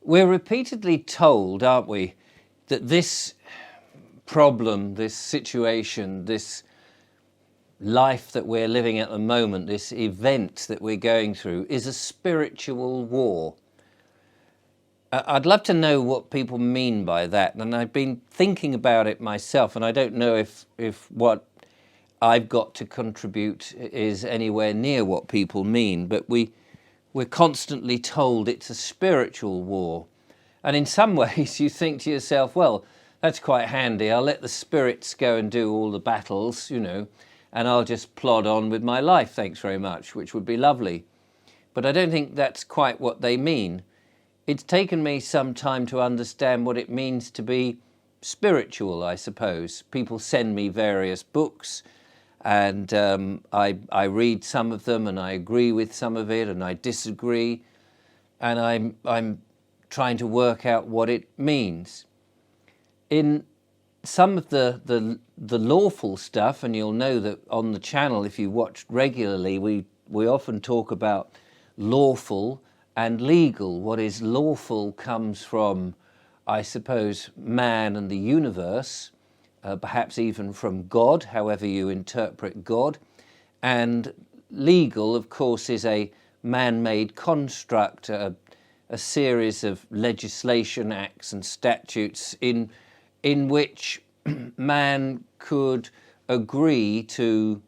We're repeatedly told, aren't we, that this problem, this situation, this life that we're living at the moment, this event that we're going through, is a spiritual war. I'd love to know what people mean by that, and I've been thinking about it myself, and I don't know if what I've got to contribute is anywhere near what people mean, but we're constantly told it's a spiritual war. And in some ways you think to yourself, well, that's quite handy. I'll let the spirits go and do all the battles, you know, and I'll just plod on with my life, thanks very much, which would be lovely. But I don't think that's quite what they mean. It's taken me some time to understand what it means to be spiritual, I suppose. People send me various books, and I read some of them, and I agree with some of it, and I disagree, and I'm trying to work out what it means. In some of the lawful stuff, and you'll know that on the channel, if you watch regularly, we often talk about lawful and legal. What is lawful comes from, I suppose, man and the universe, perhaps even from God, however you interpret God. And legal, of course, is a man-made construct, a series of legislation, acts and statutes in which man could agree to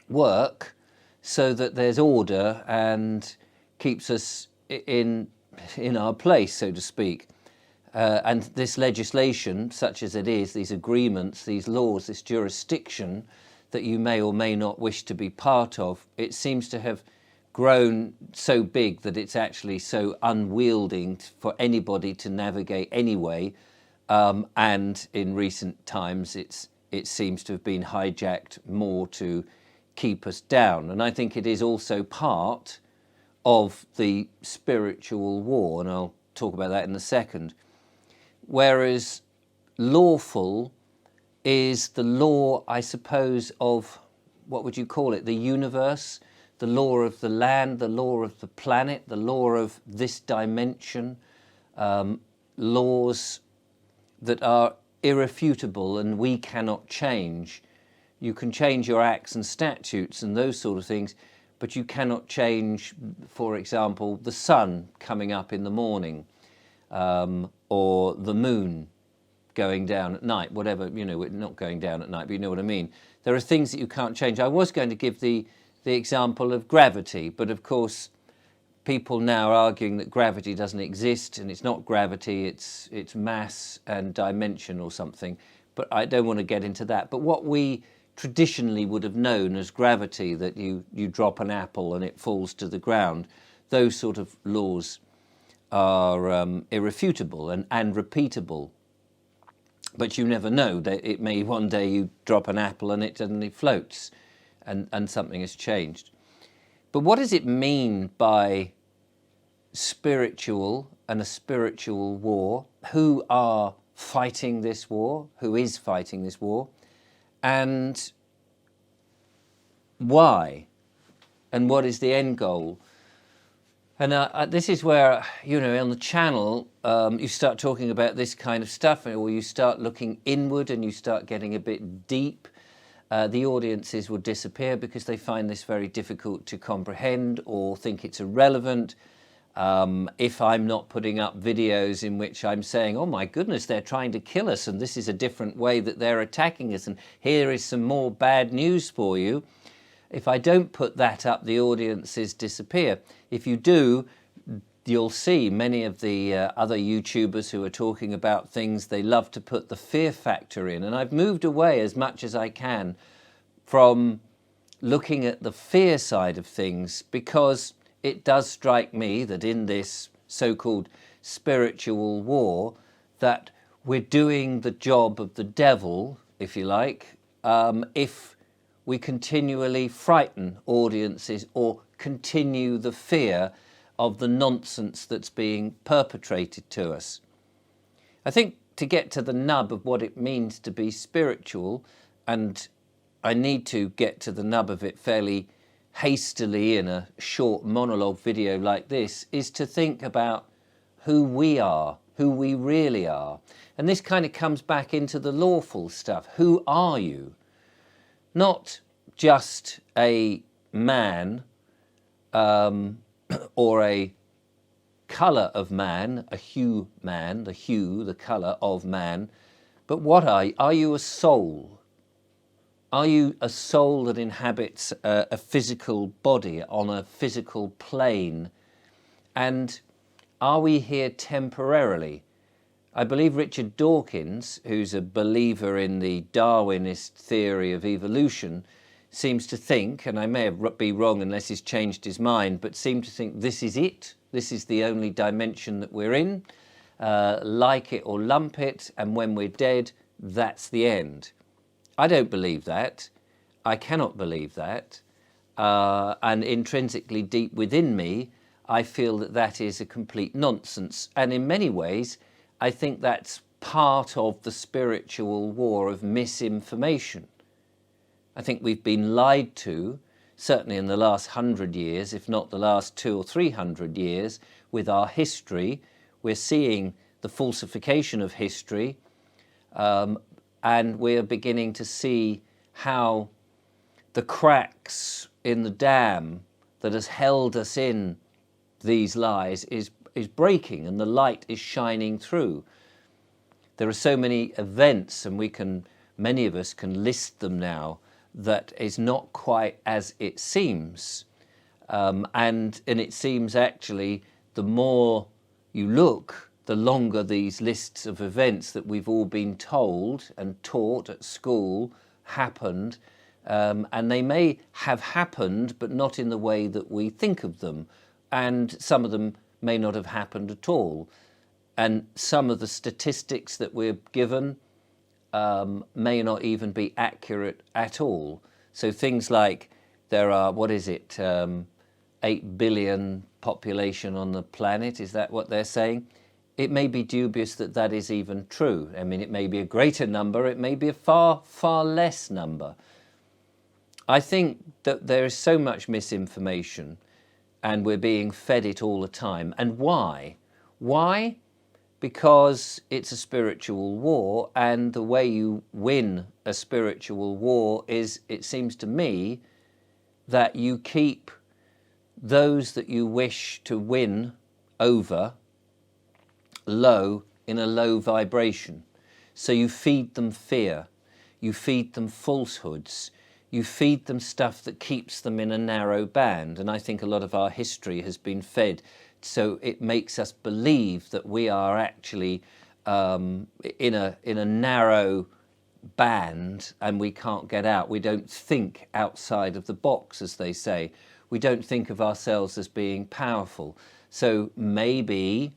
work so that there's order and keeps us in our place, so to speak. And this legislation, such as it is, these agreements, these laws, this jurisdiction that you may or may not wish to be part of, it seems to have grown so big that it's actually so unwielding for anybody to navigate anyway. And in recent times, it seems to have been hijacked more to keep us down. And I think it is also part of the spiritual war, and I'll talk about that in a second. Whereas lawful is the law, I suppose, of, what would you call it, the universe, the law of the land, the law of the planet, the law of this dimension, laws that are irrefutable and we cannot change. You can change your acts and statutes and those sort of things, but you cannot change, for example, the sun coming up in the morning, or the moon going down at night, whatever, you know, not going down at night, but you know what I mean. There are things that you can't change. I was going to give the example of gravity, but of course people now are arguing that gravity doesn't exist, and it's not gravity, it's mass and dimension or something, but I don't want to get into that. But what we traditionally would have known as gravity, that you drop an apple and it falls to the ground, those sort of laws are irrefutable and repeatable. But you never know, that it may one day you drop an apple and it suddenly floats and something has changed. But what does it mean by spiritual and a spiritual war? Who are fighting this war? Who is fighting this war? And why? And what is the end goal? And this is where, you know, on the channel, you start talking about this kind of stuff, or you start looking inward and you start getting a bit deep. The audiences will disappear because they find this very difficult to comprehend or think it's irrelevant. If I'm not putting up videos in which I'm saying, oh my goodness, they're trying to kill us and this is a different way that they're attacking us and here is some more bad news for you. If I don't put that up, the audiences disappear. If you do, you'll see many of the other YouTubers who are talking about things, they love to put the fear factor in. And I've moved away as much as I can from looking at the fear side of things, because it does strike me that in this so-called spiritual war, that we're doing the job of the devil, if you like, if we continually frighten audiences or continue the fear of the nonsense that's being perpetrated to us. I think to get to the nub of what it means to be spiritual, and I need to get to the nub of it fairly hastily in a short monologue video like this, is to think about who we are, who we really are. And this kind of comes back into the lawful stuff. Who are you? Not just a man or a colour of man, a hue man, the colour of man, but what are you? Are you a soul? Are you a soul that inhabits a physical body on a physical plane? And are we here temporarily? I believe Richard Dawkins, who's a believer in the Darwinist theory of evolution, seems to think, and I may be wrong unless he's changed his mind, but seem to think this is it. This is the only dimension that we're in. Like it or lump it, and when we're dead, that's the end. I don't believe that. I cannot believe that. And intrinsically deep within me, I feel that that is a complete nonsense. And in many ways, I think that's part of the spiritual war of misinformation. I think we've been lied to, certainly in the last 100 years, if not the last 200 or 300 years, with our history. We're seeing the falsification of history, and we're beginning to see how the cracks in the dam that has held us in these lies is breaking, and the light is shining through. There are so many events, and many of us can list them now, that is not quite as it seems. And it seems actually the more you look, the longer these lists of events that we've all been told and taught at school happened. And they may have happened, but not in the way that we think of them. And some of them may not have happened at all. And some of the statistics that we're given may not even be accurate at all. So things like there are, 8 billion population on the planet, is that what they're saying? It may be dubious that that is even true. I mean, it may be a greater number, it may be a far, far less number. I think that there is so much misinformation and we're being fed it all the time. And why? Why? Because it's a spiritual war, and the way you win a spiritual war is, it seems to me, that you keep those that you wish to win over low, in a low vibration. So you feed them fear, you feed them falsehoods, you feed them stuff that keeps them in a narrow band. And I think a lot of our history has been fed, so it makes us believe that we are actually in a narrow band and we can't get out. We don't think outside of the box, as they say. We don't think of ourselves as being powerful. So maybe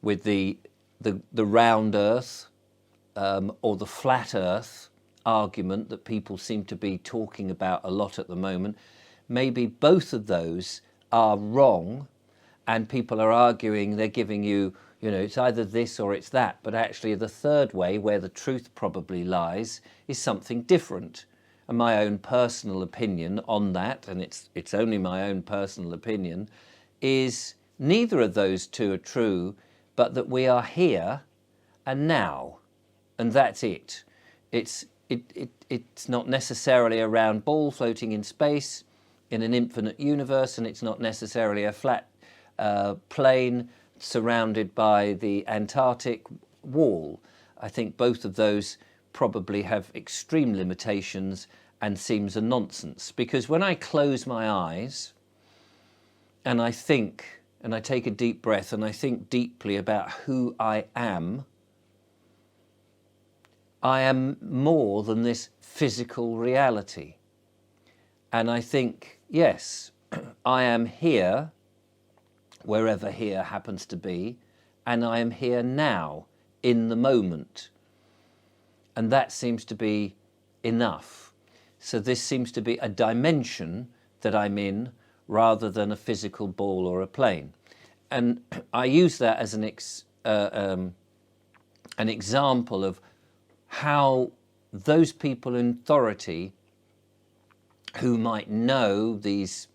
with the round earth or the flat earth argument that people seem to be talking about a lot at the moment, maybe both of those are wrong, and people are arguing, they're giving you, it's either this or it's that, but actually the third way, where the truth probably lies, is something different. And my own personal opinion on that, and it's only my own personal opinion, is neither of those two are true, but that we are here and now, and that's it. It's not necessarily a round ball floating in space in an infinite universe, and it's not necessarily a flat plane surrounded by the Antarctic wall. I think both of those probably have extreme limitations and seems a nonsense, because when I close my eyes and I think, and I take a deep breath and I think deeply about who I am more than this physical reality. And I think, yes, I am here, wherever here happens to be, and I am here now, in the moment. And that seems to be enough. So this seems to be a dimension that I'm in, rather than a physical ball or a plane. And I use that as an example of how those people in authority who might know these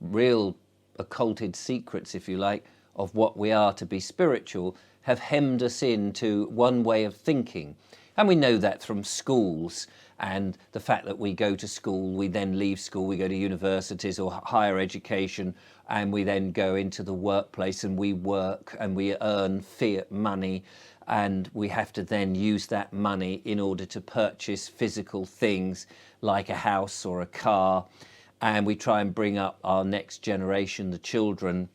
real occulted secrets, if you like, of what we are to be spiritual have hemmed us into one way of thinking. And we know that from schools and the fact that we go to school, we then leave school, we go to universities or higher education, and we then go into the workplace and we work and we earn fiat money, and we have to then use that money in order to purchase physical things like a house or a car. And we try and bring up our next generation, the children,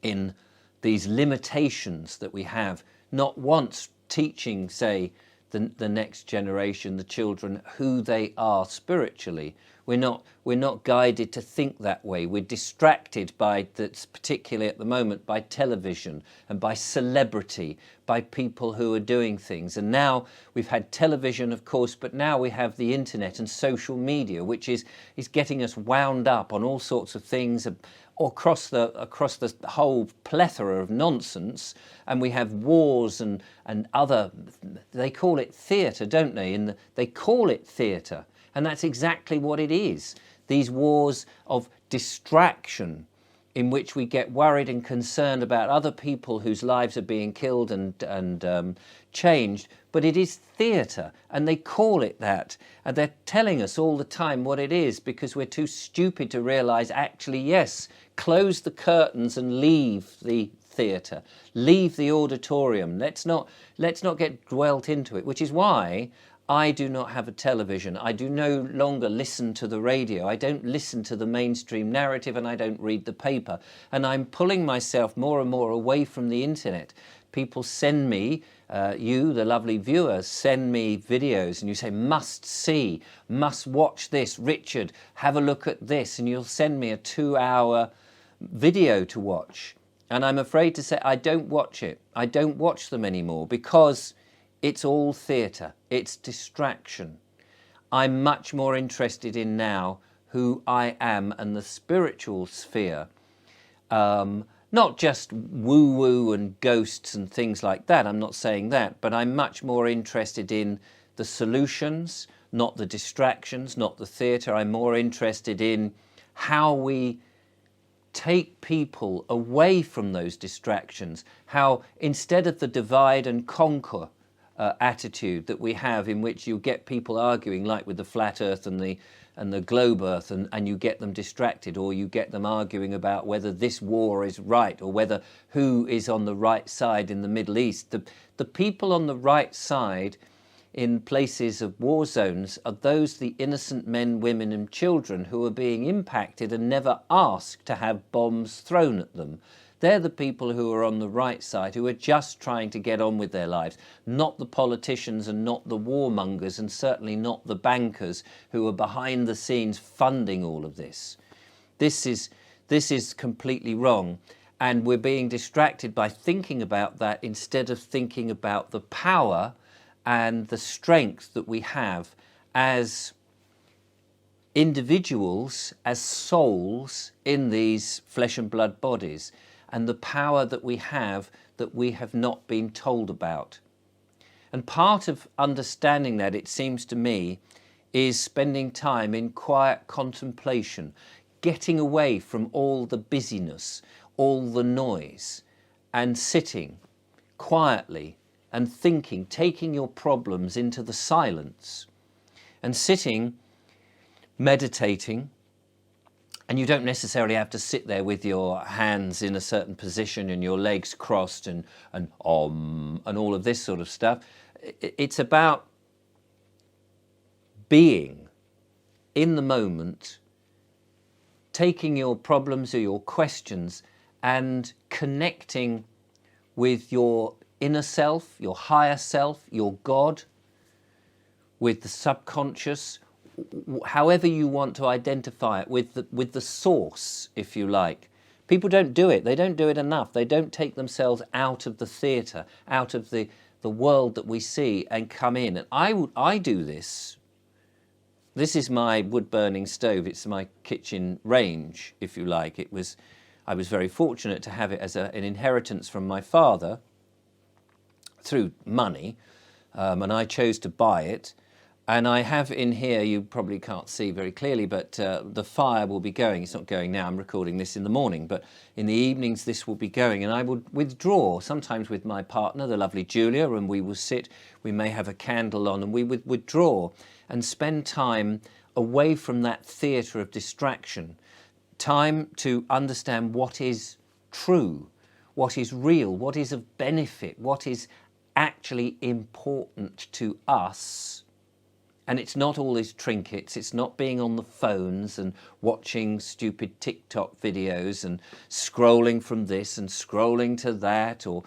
in these limitations that we have, not once teaching, say, the next generation, the children, who they are spiritually. We're not guided to think that way. We're distracted by, that's particularly at the moment, by television and by celebrity, by people who are doing things. And now we've had television, of course, but now we have the internet and social media, which is getting us wound up on all sorts of things across the whole plethora of nonsense. And we have wars and other, they call it theatre, don't they? They call it theatre. And that's exactly what it is. These wars of distraction in which we get worried and concerned about other people whose lives are being killed and changed. But it is theatre, and they call it that. And they're telling us all the time what it is, because we're too stupid to realise, actually, yes, close the curtains and leave the theatre, leave the auditorium. Let's not get dwelt into it, which is why I do not have a television. I do no longer listen to the radio. I don't listen to the mainstream narrative, and I don't read the paper. And I'm pulling myself more and more away from the internet. People send me, you, the lovely viewers, send me videos, and you say, must see, must watch this. Richard, have a look at this. And you'll send me a 2-hour video to watch. And I'm afraid to say I don't watch it. I don't watch them anymore, because it's all theatre, it's distraction. I'm much more interested in now who I am and the spiritual sphere. Not just woo-woo and ghosts and things like that, I'm not saying that, but I'm much more interested in the solutions, not the distractions, not the theatre. I'm more interested in how we take people away from those distractions, how instead of the divide and conquer attitude that we have, in which you get people arguing, like with the flat earth and the globe earth, and you get them distracted, or you get them arguing about whether this war is right, or whether who is on the right side in the Middle East. The people on the right side in places of war zones are the innocent men, women and children who are being impacted and never asked to have bombs thrown at them. They're the people who are on the right side, who are just trying to get on with their lives, not the politicians and not the warmongers, and certainly not the bankers who are behind the scenes funding all of this. This is completely wrong, and we're being distracted by thinking about that instead of thinking about the power and the strength that we have as individuals, as souls in these flesh and blood bodies, and the power that we have not been told about. And part of understanding that, it seems to me, is spending time in quiet contemplation, getting away from all the busyness, all the noise, and sitting quietly and thinking, taking your problems into the silence, and sitting, meditating. And you don't necessarily have to sit there with your hands in a certain position and your legs crossed and all of this sort of stuff. It's about being in the moment, taking your problems or your questions and connecting with your inner self, your higher self, your God, with the subconscious, however you want to identify it, with the source, if you like. People don't do it. They don't do it enough. They don't take themselves out of the theatre, out of the world that we see, and come in. And I do this. This is my wood-burning stove. It's my kitchen range, if you like. I was very fortunate to have it as an inheritance from my father through money, and I chose to buy it. And I have in here, you probably can't see very clearly, but the fire will be going. It's not going now, I'm recording this in the morning, but in the evenings this will be going. And I would withdraw, sometimes with my partner, the lovely Julia, and we will sit, we may have a candle on, and we would withdraw and spend time away from that theatre of distraction. Time to understand what is true, what is real, what is of benefit, what is actually important to us. And it's not all these trinkets, it's not being on the phones and watching stupid TikTok videos and scrolling from this and scrolling to that, or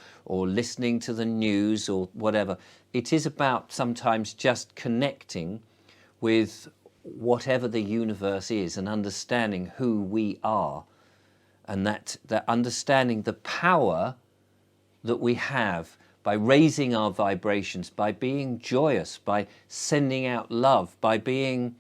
listening to the news or whatever. It is about sometimes just connecting with whatever the universe is and understanding who we are, and that understanding the power that we have by raising our vibrations, by being joyous, by sending out love, by being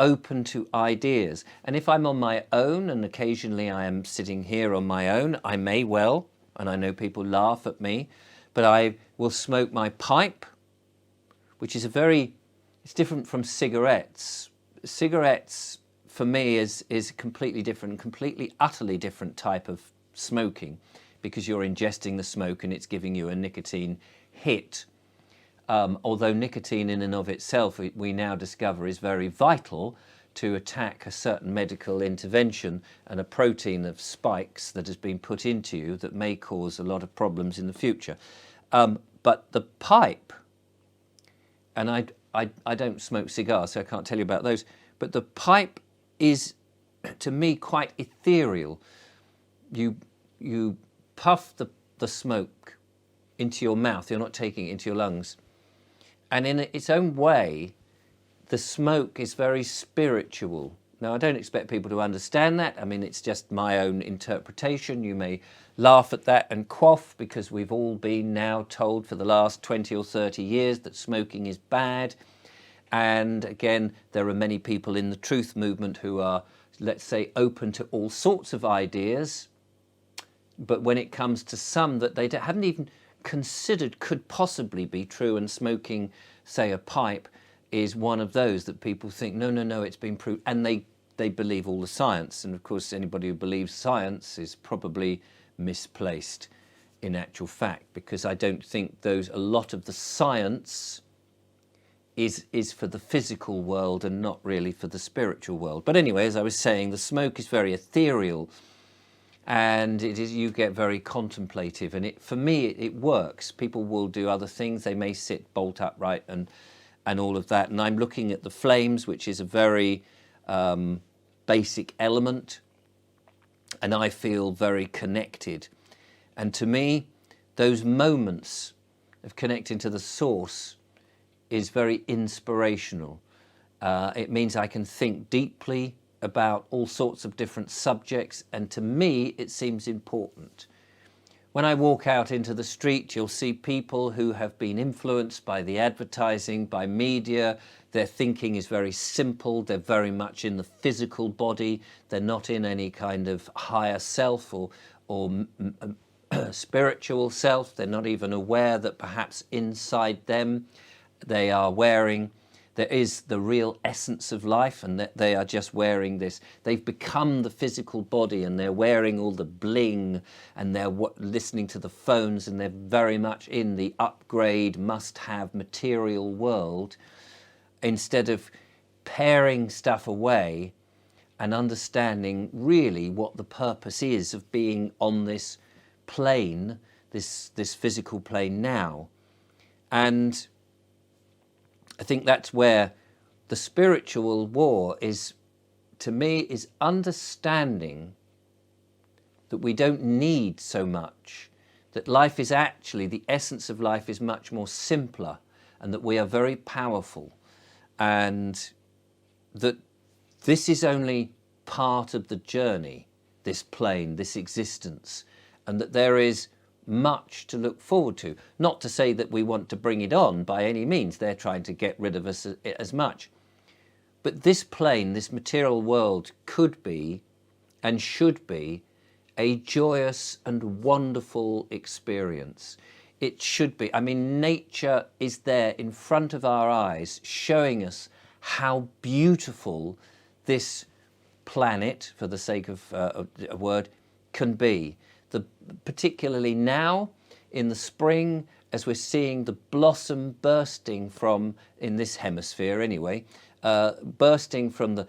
open to ideas. And if I'm on my own, and occasionally I am sitting here on my own, I may well, and I know people laugh at me, but I will smoke my pipe, which is it's different from cigarettes. Cigarettes, for me, is a completely different, completely, utterly different type of smoking, because you're ingesting the smoke and it's giving you a nicotine hit. Although nicotine in and of itself, we now discover, is very vital to attack a certain medical intervention and a protein of spikes that has been put into you that may cause a lot of problems in the future. But the pipe, and I don't smoke cigars, so I can't tell you about those, but the pipe is, to me, quite ethereal. You puff the smoke into your mouth, you're not taking it into your lungs. And in its own way, the smoke is very spiritual. Now, I don't expect people to understand that. I mean, it's just my own interpretation. You may laugh at that and quaff, because we've all been now told for the last 20 or 30 years that smoking is bad. And again, there are many people in the truth movement who are, let's say, open to all sorts of ideas. But when it comes to some that they haven't even considered could possibly be true, and smoking, say, a pipe, is one of those that people think, no, it's been proved, and they believe all the science. And of course, anybody who believes science is probably misplaced in actual fact, because I don't think a lot of the science is for the physical world and not really for the spiritual world. But anyway, as I was saying, the smoke is very ethereal, and you get very contemplative, and for me it works. People will do other things, they may sit bolt upright and all of that, and I'm looking at the flames, which is a very basic element, and I feel very connected. And to me, those moments of connecting to the source is very inspirational. It means I can think deeply about all sorts of different subjects, and to me it seems important. When I walk out into the street, you'll see people who have been influenced by the advertising, by media. Their thinking is very simple, they're very much in the physical body, they're not in any kind of higher self or spiritual self. They're not even aware that perhaps inside them there is the real essence of life, and that they are just wearing this. They've become the physical body, and they're wearing all the bling, and they're listening to the phones, and they're very much in the upgrade, must-have material world, instead of paring stuff away and understanding really what the purpose is of being on this plane, this physical plane now. And I think that's where the spiritual war is, to me, is understanding that we don't need so much, that life is actually, the essence of life is much more simpler, and that we are very powerful, and that this is only part of the journey, this plane, this existence, and that there is much to look forward to. Not to say that we want to bring it on by any means. They're trying to get rid of us as much. But this plane, this material world, could be and should be a joyous and wonderful experience. it should be. I mean, nature is there in front of our eyes, showing us how beautiful this planet, for the sake of a word, can be. Particularly now in the spring, as we're seeing the blossom bursting from, in this hemisphere anyway, bursting from the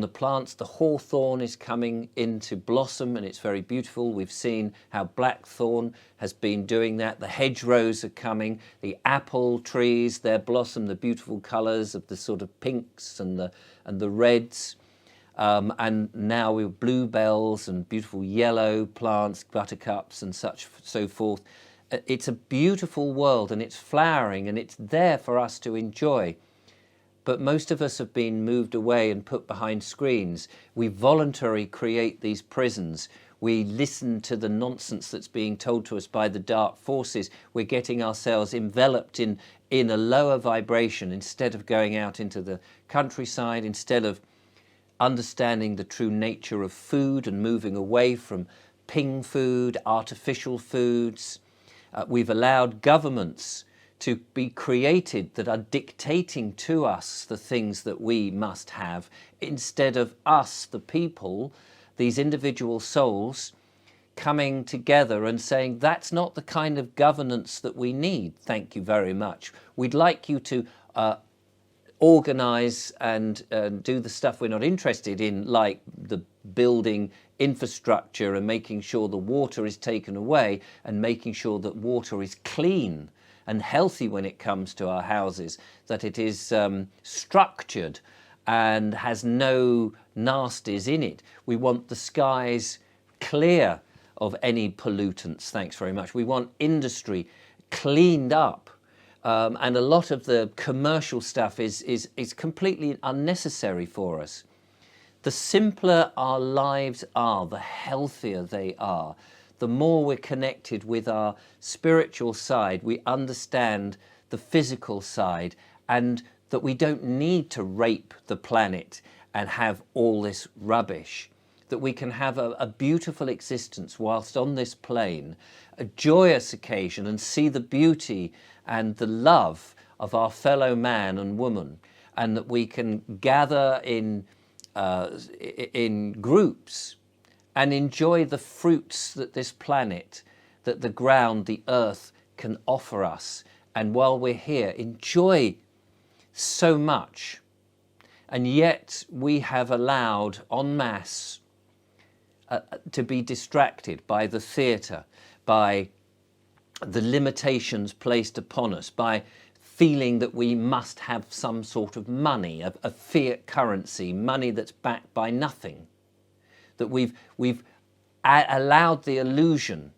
plants. The hawthorn is coming into blossom and it's very beautiful. We've seen how blackthorn has been doing that. The hedgerows are coming. The apple trees, their blossom, the beautiful colours of the sort of pinks and the reds. And now we have bluebells and beautiful yellow plants, buttercups and so forth. It's a beautiful world and it's flowering and it's there for us to enjoy. But most of us have been moved away and put behind screens. We voluntarily create these prisons. We listen to the nonsense that's being told to us by the dark forces. We're getting ourselves enveloped in a lower vibration instead of going out into the countryside, instead of understanding the true nature of food and moving away from ping food, artificial foods. We've allowed governments to be created that are dictating to us the things that we must have, instead of us, the people, these individual souls, coming together and saying, that's not the kind of governance that we need, thank you very much. We'd like you to organise and do the stuff we're not interested in, like the building infrastructure and making sure the water is taken away and making sure that water is clean and healthy when it comes to our houses, that it is structured and has no nasties in it. We want the skies clear of any pollutants, thanks very much. We want industry cleaned up. And a lot of the commercial stuff is completely unnecessary for us. The simpler our lives are, the healthier they are. The more we're connected with our spiritual side, we understand the physical side, and that we don't need to rape the planet and have all this rubbish. That we can have a beautiful existence whilst on this plane, a joyous occasion, and see the beauty and the love of our fellow man and woman, and that we can gather in groups and enjoy the fruits that this planet, that the ground, the earth can offer us. And while we're here, enjoy so much. And yet we have allowed en masse to be distracted by the theatre, by the limitations placed upon us, by feeling that we must have some sort of money, a fiat currency, money that's backed by nothing. That we've allowed the illusion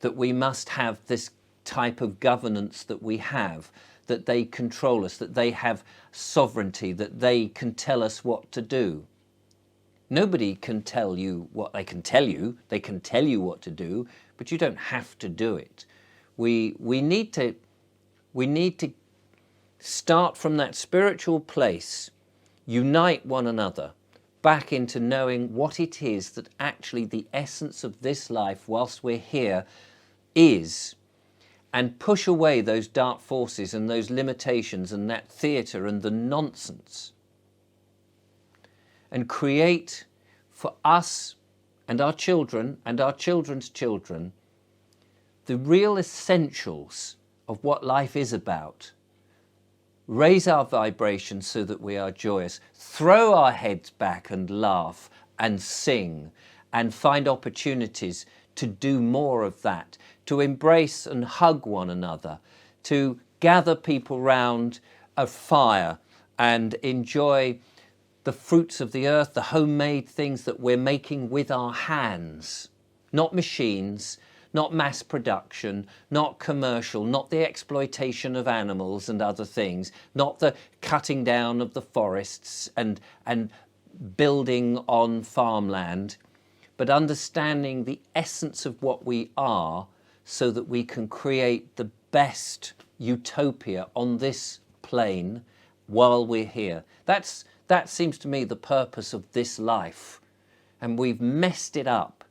that we must have this type of governance that we have, that they control us, that they have sovereignty, that they can tell us what to do. Nobody can tell you what they can tell you. They can tell you what to do, but you don't have to do it. We need to start from that spiritual place, unite one another back into knowing what it is that actually the essence of this life whilst we're here is, and push away those dark forces and those limitations and that theatre and the nonsense, and create for us and our children and our children's children the real essentials of what life is about. Raise our vibrations so that we are joyous. Throw our heads back and laugh and sing and find opportunities to do more of that, to embrace and hug one another, to gather people round a fire and enjoy the fruits of the earth, the homemade things that we're making with our hands, not machines, not mass production, not commercial, not the exploitation of animals and other things, not the cutting down of the forests and building on farmland, but understanding the essence of what we are so that we can create the best utopia on this plane while we're here. That seems to me the purpose of this life. And we've messed it up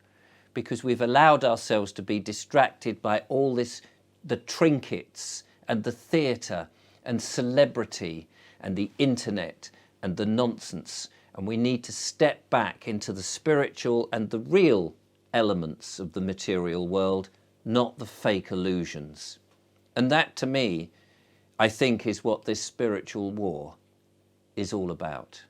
because we've allowed ourselves to be distracted by all this the trinkets and the theatre and celebrity and the internet and the nonsense. And we need to step back into the spiritual and the real elements of the material world, not the fake illusions. And that, to me, I think, is what this spiritual war is all about.